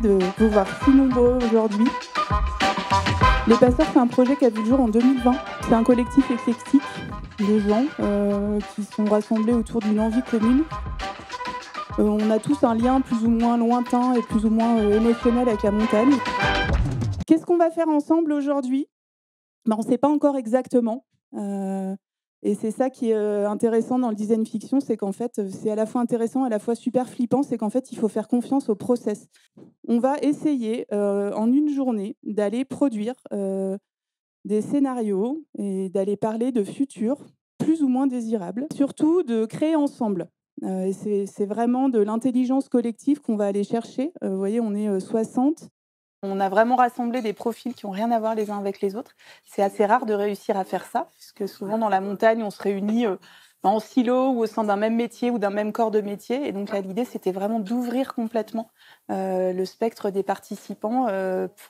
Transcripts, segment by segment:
de vous voir si nombreux aujourd'hui. Les Passeurs, c'est un projet qui a vu le jour en 2020. C'est un collectif éclectique de gens qui sont rassemblés autour d'une envie commune. On a tous un lien plus ou moins lointain et plus ou moins émotionnel avec la montagne. Qu'est-ce qu'on va faire ensemble aujourd'hui ? On ne sait pas encore exactement. Et c'est ça qui est intéressant dans le design fiction, c'est qu'en fait, c'est à la fois intéressant, à la fois super flippant, c'est qu'en fait, il faut faire confiance au process. On va essayer, en une journée, d'aller produire des scénarios et d'aller parler de futurs plus ou moins désirables. Surtout, de créer ensemble. Et c'est vraiment de l'intelligence collective qu'on va aller chercher. Vous voyez, on est 60. On a vraiment rassemblé des profils qui n'ont rien à voir les uns avec les autres. C'est assez rare de réussir à faire ça, puisque souvent dans la montagne, on se réunit en silo ou au sein d'un même métier ou d'un même corps de métier. Et donc là, l'idée, c'était vraiment d'ouvrir complètement le spectre des participants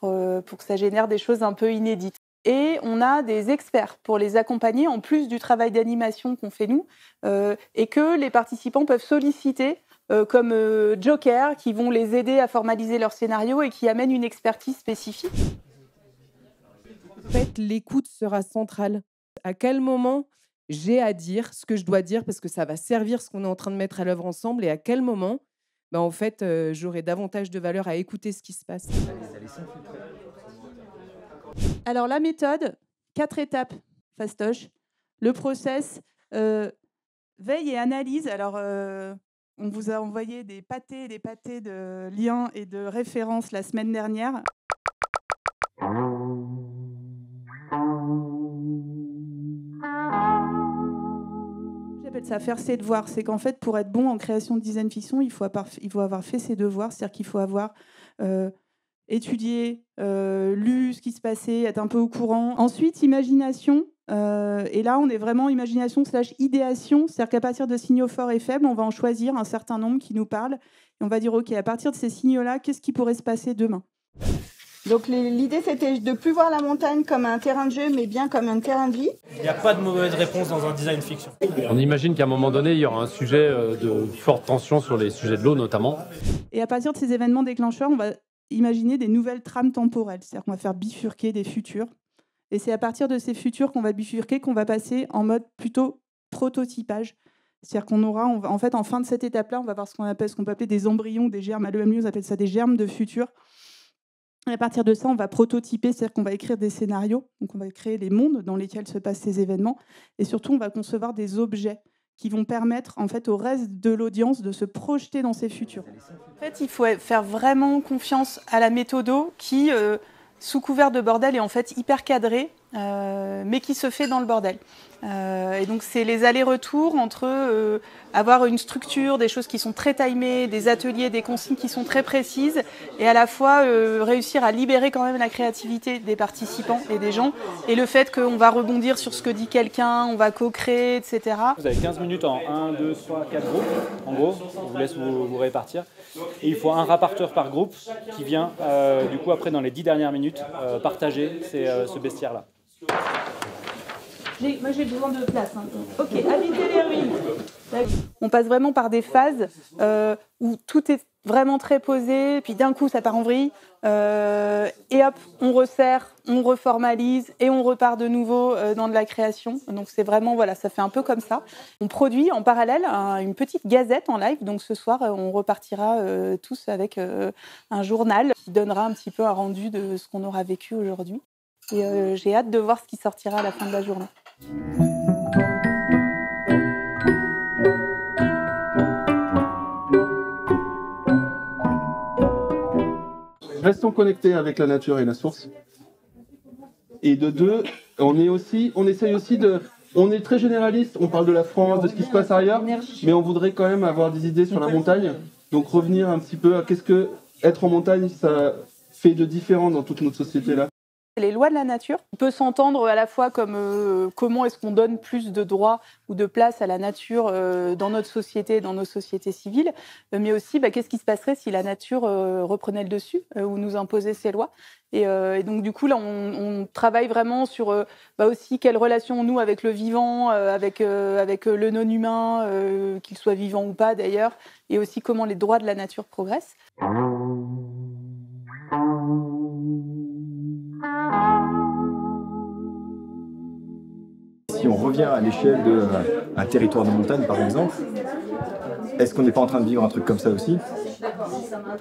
pour que ça génère des choses un peu inédites. Et on a des experts pour les accompagner, en plus du travail d'animation qu'on fait nous, et que les participants peuvent solliciter comme joker, qui vont les aider à formaliser leur scénario et qui amènent une expertise spécifique. En fait, l'écoute sera centrale. À quel moment j'ai à dire ce que je dois dire, parce que ça va servir ce qu'on est en train de mettre à l'œuvre ensemble, et à quel moment en fait, j'aurai davantage de valeur à écouter ce qui se passe. Alors la méthode, 4 étapes fastoche. Le process, veille et analyse. Alors on vous a envoyé des pâtés de liens et de références la semaine dernière. J'appelle ça faire ses devoirs. C'est qu'en fait, pour être bon en création de design fiction, il faut avoir fait ses devoirs. C'est-à-dire qu'il faut avoir étudié, lu ce qui se passait, être un peu au courant. Ensuite, imagination. Et là, on est vraiment imagination / idéation. C'est-à-dire qu'à partir de signaux forts et faibles, on va en choisir un certain nombre qui nous parlent. Et on va dire, OK, à partir de ces signaux-là, qu'est-ce qui pourrait se passer demain ? Donc l'idée, c'était de ne plus voir la montagne comme un terrain de jeu, mais bien comme un terrain de vie. Il n'y a pas de mauvaise réponse dans un design fiction. On imagine qu'à un moment donné, il y aura un sujet de forte tension sur les sujets de l'eau notamment. Et à partir de ces événements déclencheurs, on va imaginer des nouvelles trames temporelles. C'est-à-dire qu'on va faire bifurquer des futurs. Et c'est à partir de ces futurs qu'on va bifurquer qu'on va passer en mode plutôt prototypage. C'est-à-dire qu'on aura, en fait, en fin de cette étape-là, on va voir ce qu'on peut appeler des embryons, des germes. À l'EMU, on appelle ça des germes de futurs. Et à partir de ça, on va prototyper, c'est-à-dire qu'on va écrire des scénarios. Donc, on va créer les mondes dans lesquels se passent ces événements. Et surtout, on va concevoir des objets qui vont permettre en fait, au reste de l'audience de se projeter dans ces futurs. En fait, il faut faire vraiment confiance à la méthodo qui, sous couvert de bordel, est en fait hyper cadrée, mais qui se fait dans le bordel. Et donc, c'est les allers-retours entre avoir une structure, des choses qui sont très timées, des ateliers, des consignes qui sont très précises, et à la fois réussir à libérer quand même la créativité des participants et des gens, et le fait qu'on va rebondir sur ce que dit quelqu'un, on va co-créer, etc. Vous avez 15 minutes en 1, 2, 3, 4 groupes, en gros, on vous laisse vous répartir. Et il faut un rapporteur par groupe qui vient, du coup, après, dans les 10 dernières minutes, partager ce bestiaire-là. Moi, j'ai besoin de place. Ok, habiter les ruines. On passe vraiment par des phases où tout est vraiment très posé, puis d'un coup, ça part en vrille. Et hop, on resserre, on reformalise et on repart de nouveau dans de la création. Donc, c'est vraiment, voilà, ça fait un peu comme ça. On produit en parallèle une petite gazette en live. Donc, ce soir, on repartira tous avec un journal qui donnera un petit peu un rendu de ce qu'on aura vécu aujourd'hui. Et j'ai hâte de voir ce qui sortira à la fin de la journée. Restons connectés avec la nature et la source. Et de deux, on essaye aussi on est très généraliste, on parle de la France, de ce qui se passe ailleurs, mais on voudrait quand même avoir des idées sur la montagne. Donc revenir un petit peu à qu'est-ce que être en montagne, ça fait de différent dans toute notre société là. Les lois de la nature. On peut s'entendre à la fois comme comment est-ce qu'on donne plus de droits ou de place à la nature dans notre société, dans nos sociétés civiles, mais aussi qu'est-ce qui se passerait si la nature reprenait le dessus ou nous imposait ses lois. Et donc du coup là on travaille vraiment sur aussi quelle relation on noue avec le vivant, avec le non-humain, qu'il soit vivant ou pas d'ailleurs, et aussi comment les droits de la nature progressent. si on revient à l'échelle d'un territoire de montagne, par exemple, est-ce qu'on n'est pas en train de vivre un truc comme ça aussi?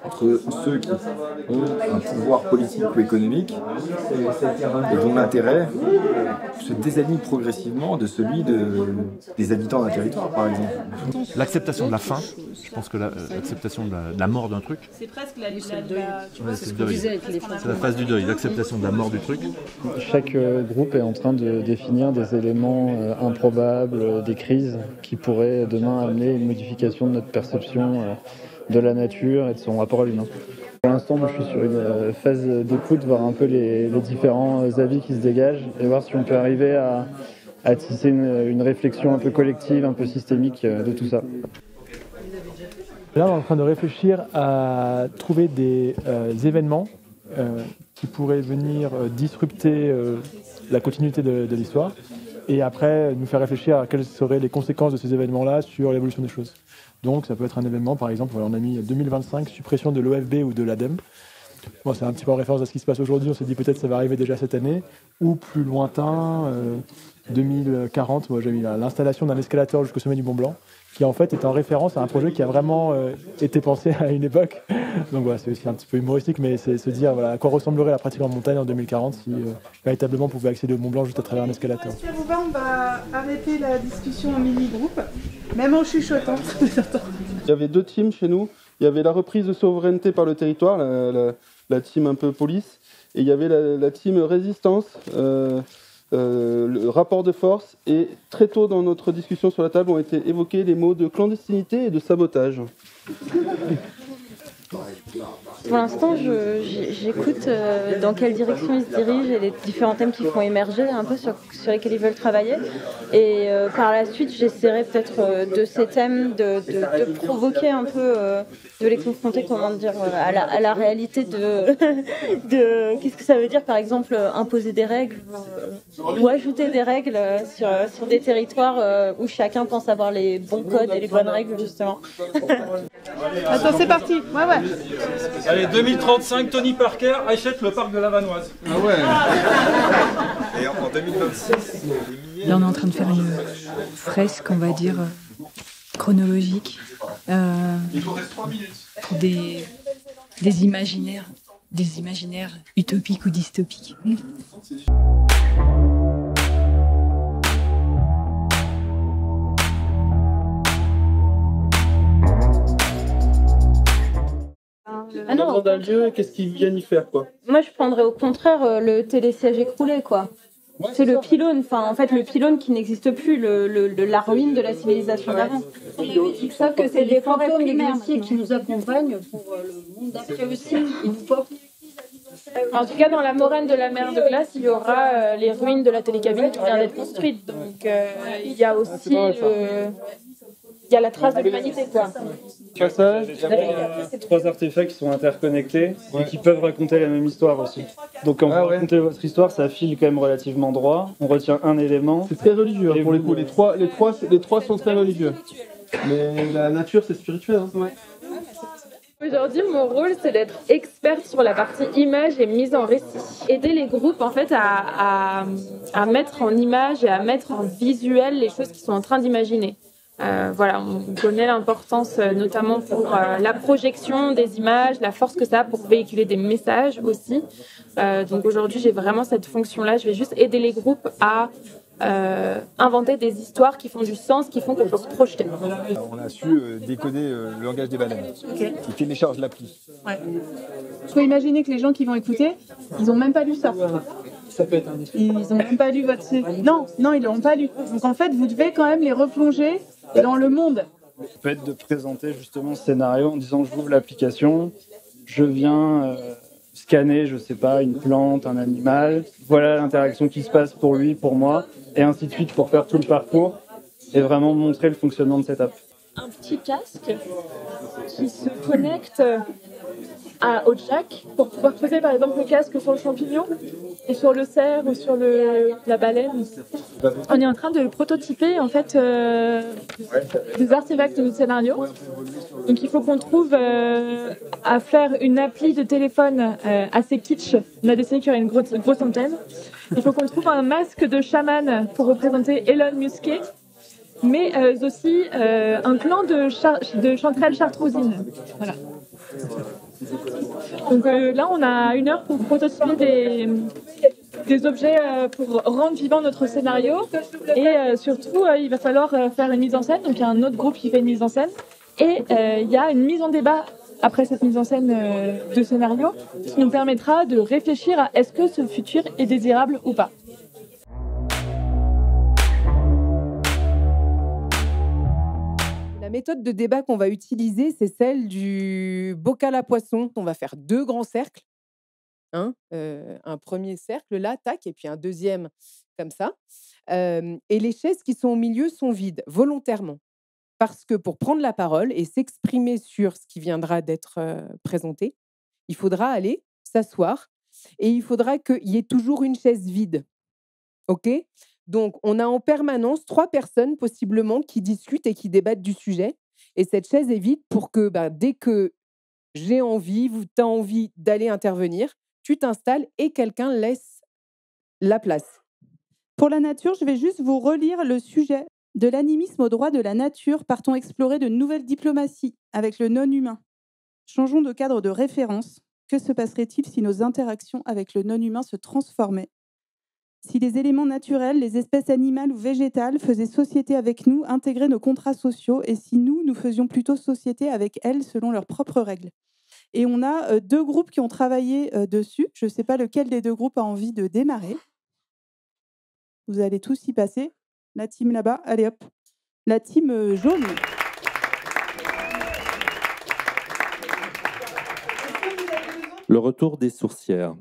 Entre ceux qui ont un pouvoir politique ou économique et dont l'intérêt se désaligne progressivement de celui des habitants d'un territoire, par exemple. L'acceptation de la fin, je pense que l'acceptation de la mort d'un truc, c'est presque la c'est la phase du deuil, l'acceptation de la mort du truc. Chaque groupe est en train de définir des éléments improbables, des crises qui pourraient demain amener une modification de notre perception de la nature et de son rapport à l'humain. Pour l'instant, moi, je suis sur une phase d'écoute, voir un peu les différents avis qui se dégagent et voir si on peut arriver à tisser une réflexion un peu collective, un peu systémique de tout ça. Là, on est en train de réfléchir à trouver des événements qui pourraient venir disrupter la continuité de l'histoire et après nous faire réfléchir à quelles seraient les conséquences de ces événements-là sur l'évolution des choses. Donc ça peut être un événement, par exemple, on a mis 2025, suppression de l'OFB ou de l'ADEME. Bon, c'est un petit peu en référence à ce qui se passe aujourd'hui, on s'est dit peut-être ça va arriver déjà cette année, ou plus lointain, 2040, moi j'ai mis l'installation d'un escalator jusqu'au sommet du Mont Blanc, qui en fait est en référence à un projet qui a vraiment été pensé à une époque. Donc voilà, c'est aussi un petit peu humoristique, mais c'est se dire voilà, à quoi ressemblerait la pratique en montagne en 2040 si véritablement on pouvait accéder au Mont Blanc juste à travers un escalator. Si ça vous va, on va arrêter la discussion en mini-groupe, même en chuchotant. Il y avait deux teams chez nous. Il y avait la reprise de souveraineté par le territoire, la team un peu police, et il y avait la team résistance, le rapport de force, et très tôt dans notre discussion sur la table ont été évoqués les mots de clandestinité et de sabotage. Pour l'instant, j'écoute dans quelle direction ils se dirigent et les différents thèmes qui font émerger un peu sur lesquels ils veulent travailler. Et par la suite, j'essaierai peut-être de ces thèmes de provoquer un peu, de les confronter, comment dire, à la réalité de qu'est-ce que ça veut dire, par exemple, imposer des règles ou ajouter des règles sur des territoires où chacun pense avoir les bons codes et les bonnes règles, justement. Attends, c'est parti. Ouais. Allez, 2035, Tony Parker achète le parc de la Vanoise. Ah ouais. Et en 2026... Là, on est en train de faire une fresque, on va dire, chronologique. Il vous reste 3 minutes. Des imaginaires utopiques ou dystopiques. On demande un lieu, qu'est-ce qu'ils viennent y faire, quoi. Moi, je prendrais au contraire le télésiège écroulé, quoi. Ouais, c'est le pylône, enfin en fait le pylône qui n'existe plus, la ruine de la civilisation d'avant. Sauf que c'est des fantômes des glaciers qui nous accompagnent pour le monde d'après aussi, ils nous portent. En tout cas, dans la moraine de la mer de glace, il y aura les ruines de la télécabine qui vient d'être construite. Donc il y a aussi il y a la trace de l'humanité, quoi. Passage, il y a 3 artefacts qui sont interconnectés et qui peuvent raconter la même histoire aussi. Donc quand vous racontez votre histoire, ça file quand même relativement droit. On retient un élément. C'est très religieux pour les coups. Les trois sont très religieux. Mais la nature, c'est spirituel. Hein. Ouais. Aujourd'hui, mon rôle, c'est d'être experte sur la partie image et mise en récit. Aider les groupes, en fait, à mettre en image et à mettre en visuel les choses qu'ils sont en train d'imaginer. Voilà, on connaît l'importance notamment pour la projection des images, la force que ça a pour véhiculer des messages aussi. Donc aujourd'hui, j'ai vraiment cette fonction-là. Je vais juste aider les groupes à inventer des histoires qui font du sens, qui font qu'on peut se projeter. On a su décoder le langage des baleines, qui télécharge l'appli. Ouais. Je peux imaginer que les gens qui vont écouter, ils n'ont même pas lu ça. Ça peut être un défi. Ils n'ont même pas lu votre... Non, ils l'ont pas lu. Donc en fait, vous devez quand même les replonger dans le monde. Ça peut être de présenter justement ce scénario en disant je ouvre l'application, je viens scanner, je sais pas, une plante, un animal, voilà l'interaction qui se passe pour lui, pour moi, et ainsi de suite pour faire tout le parcours et vraiment montrer le fonctionnement de cette app. Un petit casque qui se connecte au jack pour pouvoir poser par exemple le casque sur le champignon et sur le cerf ou sur la baleine. On est en train de prototyper en fait des artefacts de notre scénario. Donc il faut qu'on trouve à faire une appli de téléphone assez kitsch. On a décidé qu'il y aurait une grosse antenne Il faut qu'on trouve un masque de chaman pour représenter Elon Musquet, mais aussi un clan de chanterelles chartrousines. Voilà. Donc là, on a 1 heure pour prototyper des objets pour rendre vivant notre scénario. Et surtout, il va falloir faire une mise en scène. Donc il y a un autre groupe qui fait une mise en scène. Et il y a une mise en débat après cette mise en scène de scénario qui nous permettra de réfléchir à est-ce que ce futur est désirable ou pas. La méthode de débat qu'on va utiliser, c'est celle du bocal à poisson. On va faire 2 grands cercles. Hein, un premier cercle là, tac, et puis un deuxième comme ça. Et les chaises qui sont au milieu sont vides, volontairement. Parce que pour prendre la parole et s'exprimer sur ce qui viendra d'être présenté, il faudra aller s'asseoir et il faudra qu'il y ait toujours une chaise vide. OK? Donc, on a en permanence 3 personnes possiblement qui discutent et qui débattent du sujet. Et cette chaise est vide pour que dès que j'ai envie, tu as envie d'aller intervenir, tu t'installes et quelqu'un laisse la place. Pour la nature, je vais juste vous relire le sujet. De l'animisme au droit de la nature, partons explorer de nouvelles diplomaties avec le non-humain. Changeons de cadre de référence. Que se passerait-il si nos interactions avec le non-humain se transformaient? Si les éléments naturels, les espèces animales ou végétales faisaient société avec nous, intégraient nos contrats sociaux, et si nous faisions plutôt société avec elles selon leurs propres règles? Et on a 2 groupes qui ont travaillé dessus. Je ne sais pas lequel des 2 groupes a envie de démarrer. Vous allez tous y passer. La team là-bas, allez hop. La team jaune. Le retour des sourcières.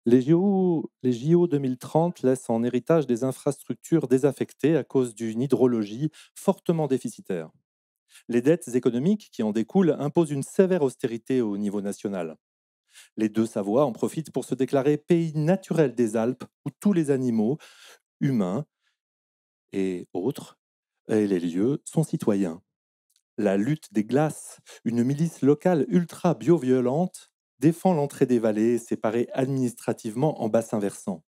Les JO 2030 laissent en héritage des infrastructures désaffectées à cause d'une hydrologie fortement déficitaire. Les dettes économiques qui en découlent imposent une sévère austérité au niveau national. Les 2 Savoies en profitent pour se déclarer pays naturel des Alpes où tous les animaux, humains et autres, et les lieux sont citoyens. La lutte des glaces, une milice locale ultra bio-violente, défend l'entrée des vallées séparées administrativement en bassins versants.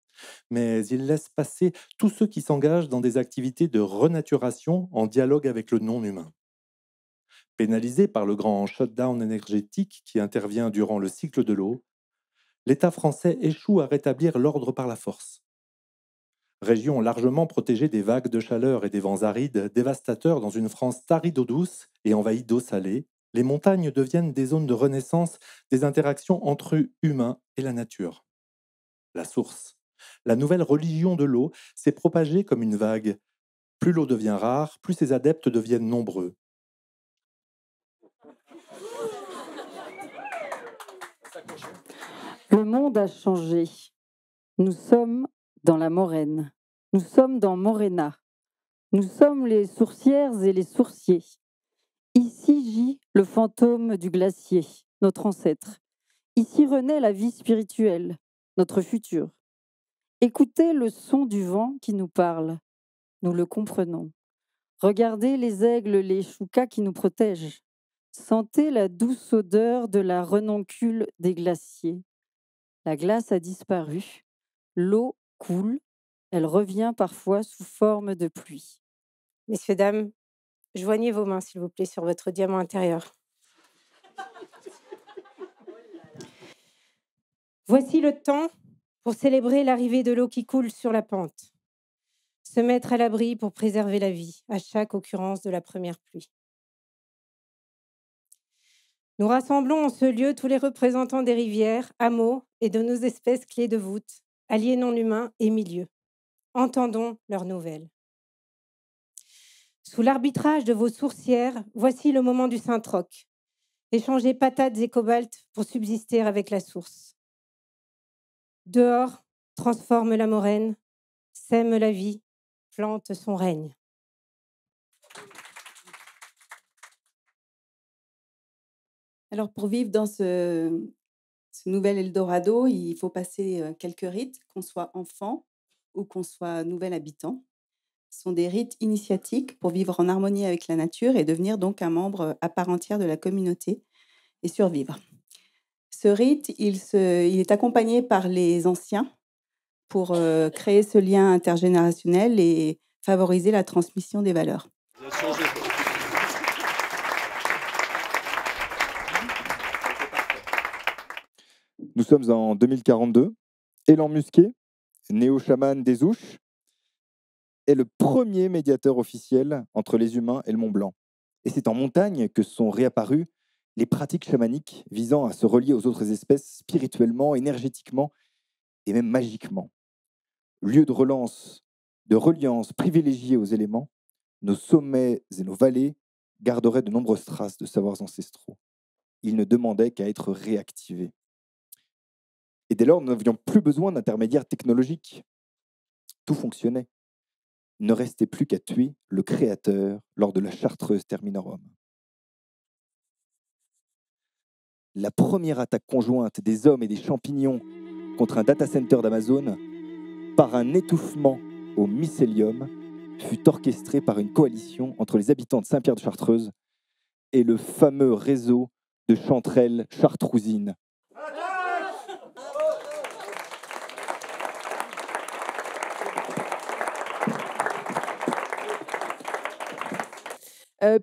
Mais il laisse passer tous ceux qui s'engagent dans des activités de renaturation en dialogue avec le non-humain. Pénalisé par le grand shutdown énergétique qui intervient durant le cycle de l'eau, l'État français échoue à rétablir l'ordre par la force. Région largement protégée des vagues de chaleur et des vents arides dévastateurs dans une France tarie d'eau douce et envahie d'eau salée, les montagnes deviennent des zones de renaissance des interactions entre humains et la nature. La source, la nouvelle religion de l'eau, s'est propagée comme une vague. Plus l'eau devient rare, plus ses adeptes deviennent nombreux. Le monde a changé. Nous sommes dans la moraine. Nous sommes dans Morena. Nous sommes les sourcières et les sourciers. Ici gît le fantôme du glacier, notre ancêtre. Ici renaît la vie spirituelle, notre futur. Écoutez le son du vent qui nous parle. Nous le comprenons. Regardez les aigles, les choucas qui nous protègent. Sentez la douce odeur de la renoncule des glaciers. La glace a disparu. L'eau coule. Elle revient parfois sous forme de pluie. Messieurs, dames, joignez vos mains, s'il vous plaît, sur votre diamant intérieur. Voici le temps pour célébrer l'arrivée de l'eau qui coule sur la pente. Se mettre à l'abri pour préserver la vie à chaque occurrence de la première pluie. Nous rassemblons en ce lieu tous les représentants des rivières, hameaux et de nos espèces clés de voûte, alliés non humains et milieux. Entendons leurs nouvelles. Sous l'arbitrage de vos sourcières, voici le moment du Saint-Troc. Échanger patates et cobalt pour subsister avec la source. Dehors, transforme la moraine, sème la vie, plante son règne. Alors, pour vivre dans ce nouvel Eldorado, il faut passer quelques rites, qu'on soit enfant ou qu'on soit nouvel habitant. Ce sont des rites initiatiques pour vivre en harmonie avec la nature et devenir donc un membre à part entière de la communauté et survivre. Ce rite, il est accompagné par les anciens pour créer ce lien intergénérationnel et favoriser la transmission des valeurs. Nous sommes en 2042. Élan Musquet, néo-chaman des Ouches, est le premier médiateur officiel entre les humains et le Mont Blanc. Et c'est en montagne que sont réapparues les pratiques chamaniques visant à se relier aux autres espèces spirituellement, énergétiquement et même magiquement. Lieu de relance, de reliance privilégié aux éléments, nos sommets et nos vallées garderaient de nombreuses traces de savoirs ancestraux. Ils ne demandaient qu'à être réactivés. Et dès lors, nous n'avions plus besoin d'intermédiaires technologiques. Tout fonctionnait. Il ne restait plus qu'à tuer le créateur lors de la Chartreuse Terminorum. La première attaque conjointe des hommes et des champignons contre un data center d'Amazon, par un étouffement au mycélium, fut orchestrée par une coalition entre les habitants de Saint-Pierre-de-Chartreuse et le fameux réseau de chanterelles chartrousines.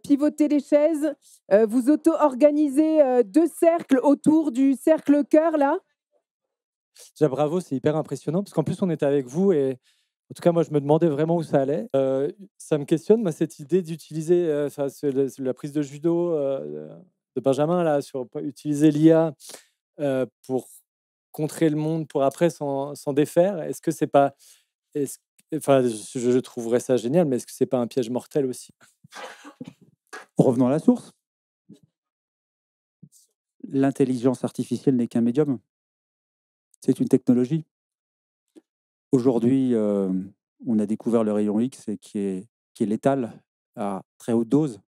Pivotez les chaises, vous auto-organisez 2 cercles autour du cercle cœur, là. Déjà, bravo, c'est hyper impressionnant, parce qu'en plus, on était avec vous, et en tout cas, moi, je me demandais vraiment où ça allait. Ça me questionne, moi, cette idée d'utiliser la prise de judo de Benjamin, là, sur utiliser l'IA pour contrer le monde, pour après s'en défaire. Est-ce que c'est pas... Enfin, je trouverais ça génial, mais est-ce que c'est pas un piège mortel aussi? Revenons à la source. L'intelligence artificielle n'est qu'un médium. C'est une technologie. Aujourd'hui, on a découvert le rayon X qui est létal à très haute dose.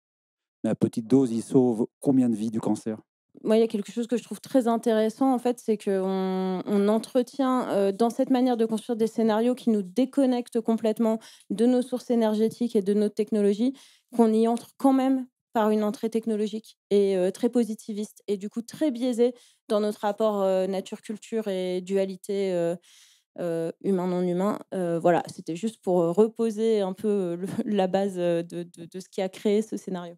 Mais à petite dose, il sauve combien de vies du cancer? Moi, il y a quelque chose que je trouve très intéressant, en fait, c'est qu'on entretient dans cette manière de construire des scénarios qui nous déconnectent complètement de nos sources énergétiques et de notre technologie, qu'on y entre quand même par une entrée technologique et très positiviste, et du coup très biaisée dans notre rapport nature-culture et dualité humain-non humain. Voilà, c'était juste pour reposer un peu la base de ce qui a créé ce scénario.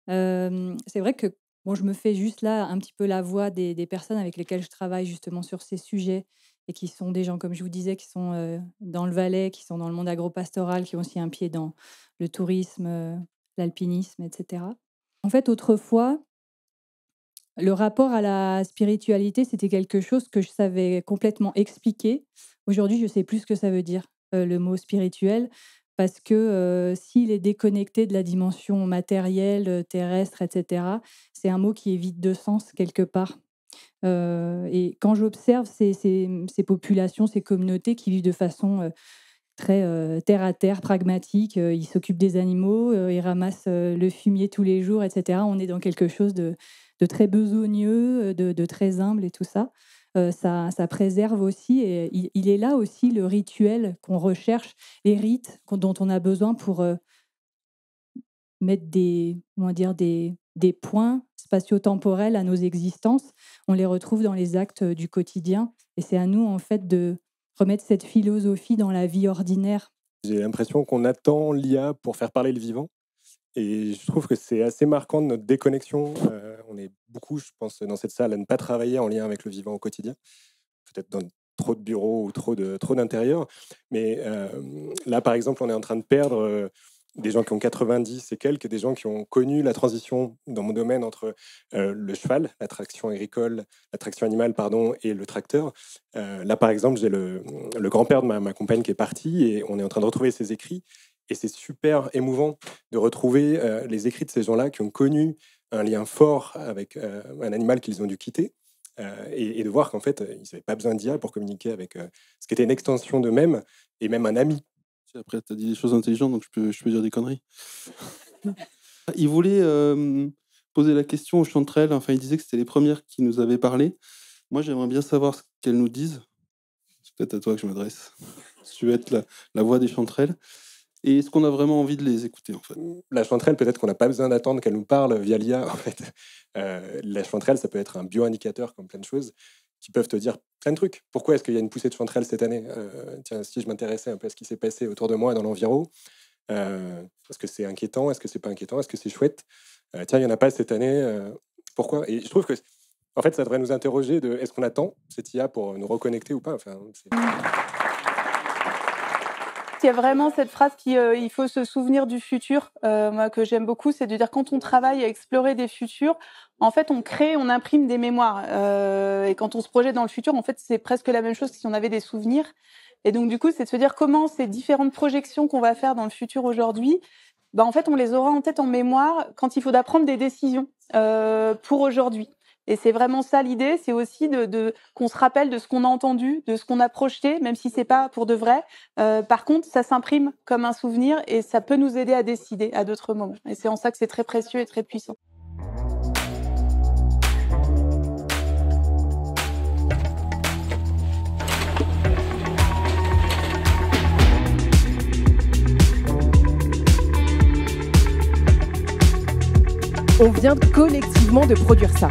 C'est vrai que bon, je me fais juste là un petit peu la voix des personnes avec lesquelles je travaille justement sur ces sujets, et qui sont des gens, comme je vous disais, qui sont dans le Valais, qui sont dans le monde agropastoral, qui ont aussi un pied dans le tourisme, l'alpinisme, etc. En fait, autrefois, le rapport à la spiritualité, c'était quelque chose que je savais complètement expliquer. Aujourd'hui, je ne sais plus ce que ça veut dire, le mot spirituel, parce que s'il est déconnecté de la dimension matérielle, terrestre, etc., c'est un mot qui est vide de sens quelque part. Et quand j'observe ces populations, ces communautés qui vivent de façon très terre-à-terre, pragmatique, ils s'occupent des animaux, ils ramassent le fumier tous les jours, etc. On est dans quelque chose de très besogneux, de très humble et tout ça. Ça préserve aussi, et il est là aussi le rituel qu'on recherche, les rites dont on a besoin pour mettre des points spatio-temporels à nos existences. On les retrouve dans les actes du quotidien, et c'est à nous en fait de remettre cette philosophie dans la vie ordinaire. J'ai l'impression qu'on attend l'IA pour faire parler le vivant. Et je trouve que c'est assez marquant de notre déconnexion. On est beaucoup, je pense, dans cette salle à ne pas travailler en lien avec le vivant au quotidien. Peut-être dans trop de bureaux ou trop d'intérieur. Mais là, par exemple, on est en train de perdre des gens qui ont 90 et quelques, des gens qui ont connu la transition dans mon domaine entre le cheval, la traction animale, et le tracteur. Là, par exemple, j'ai le grand-père de ma compagne qui est parti, et on est en train de retrouver ses écrits. Et c'est super émouvant de retrouver les écrits de ces gens-là qui ont connu un lien fort avec un animal qu'ils ont dû quitter, et de voir qu'en fait, ils n'avaient pas besoin d'IA pour communiquer avec ce qui était une extension d'eux-mêmes, et même un ami. Après, tu as dit des choses intelligentes, donc je peux dire des conneries. Il voulait poser la question aux chanterelles. Enfin, il disait que c'était les premières qui nous avaient parlé. Moi, j'aimerais bien savoir ce qu'elles nous disent. C'est peut-être à toi que je m'adresse. Si tu veux être la voix des chanterelles. Et est-ce qu'on a vraiment envie de les écouter, en fait? La chanterelle, peut-être qu'on n'a pas besoin d'attendre qu'elle nous parle via l'IA, en fait. La chanterelle, ça peut être un bio-indicateur, comme plein de choses, qui peuvent te dire plein de trucs. Pourquoi est-ce qu'il y a une poussée de chanterelles cette année? Tiens, si je m'intéressais un peu à ce qui s'est passé autour de moi dans l'environ, est-ce que c'est inquiétant? Est-ce que c'est pas inquiétant? Est-ce que c'est chouette? Tiens, il n'y en a pas cette année. Pourquoi? Et je trouve que en fait, ça devrait nous interroger de est-ce qu'on attend cette IA pour nous reconnecter ou pas? Enfin, Il y a vraiment cette phrase il faut se souvenir du futur, moi, que j'aime beaucoup, c'est de dire quand on travaille à explorer des futurs, en fait, on imprime des mémoires. Et quand on se projette dans le futur, en fait, c'est presque la même chose que si on avait des souvenirs. Et donc, du coup, c'est de se dire comment ces différentes projections qu'on va faire dans le futur aujourd'hui, en fait, on les aura en tête, en mémoire, quand il faudra prendre des décisions pour aujourd'hui. Et c'est vraiment ça l'idée, c'est aussi qu'on se rappelle de ce qu'on a entendu, de ce qu'on a projeté, même si c'est pas pour de vrai. Par contre, ça s'imprime comme un souvenir et ça peut nous aider à décider à d'autres moments. Et c'est en ça que c'est très précieux et très puissant. On vient collectivement de produire ça.